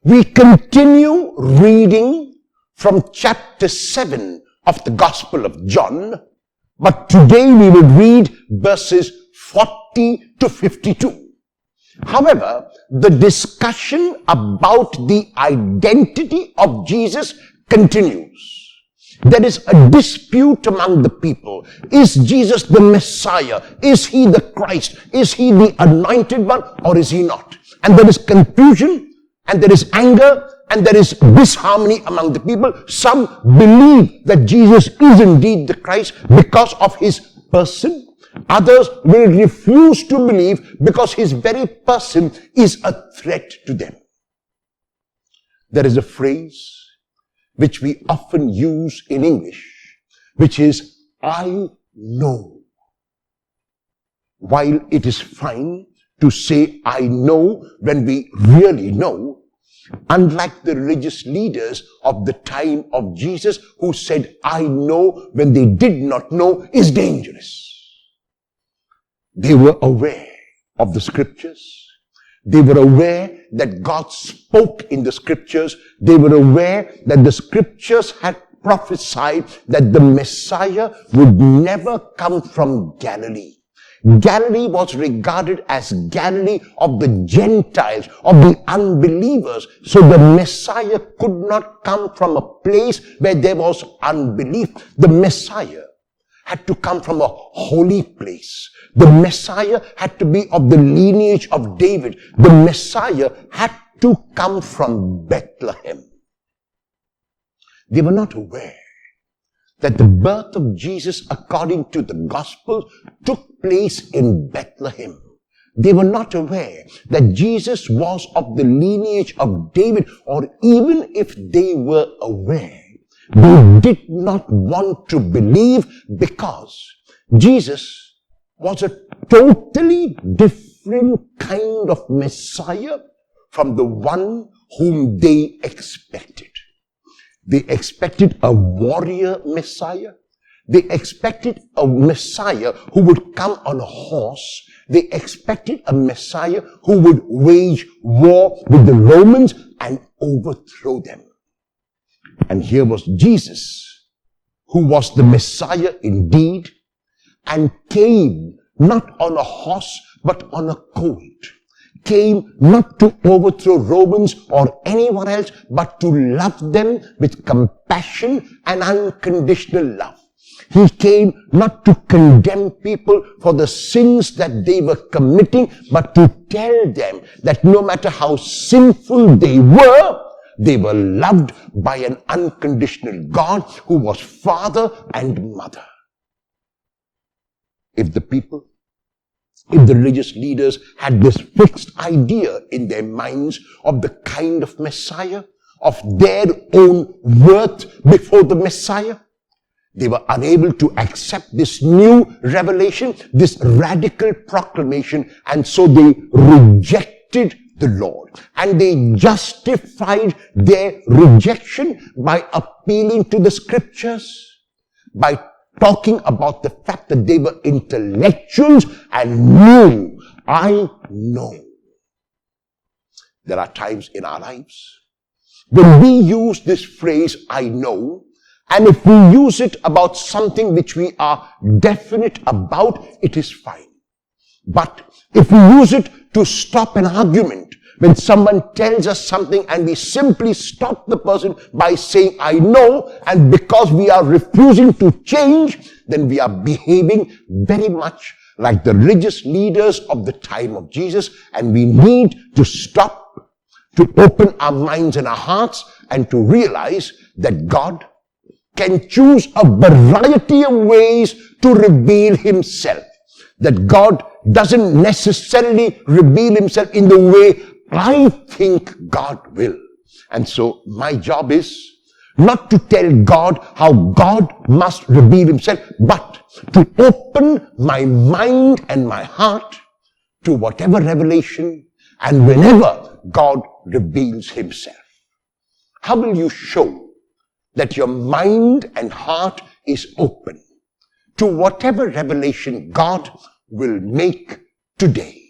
We continue reading from chapter 7 of the Gospel of John, but today we will read verses 40 to 52. However, the discussion about the identity of Jesus continues. There is a dispute among the people. Is Jesus the Messiah? Is he the Christ? Is he the anointed one, or is he not? And there is confusion, and there is anger, and there is disharmony among the people. Some believe that Jesus is indeed the Christ because of his person. Others will refuse to believe because his very person is a threat to them. There is a phrase which we often use in English, which is, I know. While it is fine to say I know when we really know, unlike the religious leaders of the time of Jesus who said I know when they did not know, is dangerous. They were aware of the scriptures. They were aware that God spoke in the scriptures. They were aware that the scriptures had prophesied that the Messiah would never come from Galilee. Galilee was regarded as Galilee of the Gentiles, of the unbelievers. So the Messiah could not come from a place where there was unbelief. The Messiah had to come from a holy place. The Messiah had to be of the lineage of David. The Messiah had to come from Bethlehem. They were not aware that the birth of Jesus, according to the Gospels, took place in Bethlehem. They were not aware that Jesus was of the lineage of David, or even if they were aware, they did not want to believe because Jesus was a totally different kind of Messiah from the one whom they expected. They expected a warrior Messiah. They expected a Messiah who would come on a horse. They expected a Messiah who would wage war with the Romans and overthrow them. And here was Jesus, who was the Messiah indeed, and came not on a horse but on a colt. Came not to overthrow Romans or anyone else, but to love them with compassion and unconditional love. He came not to condemn people for the sins that they were committing, but to tell them that no matter how sinful they were loved by an unconditional God who was Father and Mother. If the religious leaders had this fixed idea in their minds of the kind of Messiah, of their own worth before the Messiah, they were unable to accept this new revelation, this radical proclamation, and so they rejected the Lord. And they justified their rejection by appealing to the scriptures, by talking about the fact that they were intellectuals and knew. I know. There are times in our lives when we use this phrase, I know, and if we use it about something which we are definite about, it is fine. But if we use it to stop an argument, when someone tells us something and we simply stop the person by saying, I know, and because we are refusing to change, then we are behaving very much like the religious leaders of the time of Jesus, and we need to stop, to open our minds and our hearts, and to realize that God can choose a variety of ways to reveal himself. That God doesn't necessarily reveal himself in the way I think God will. And so my job is not to tell God how God must reveal himself, but to open my mind and my heart to whatever revelation and whenever God reveals himself. How will you show that your mind and heart is open to whatever revelation God will make today?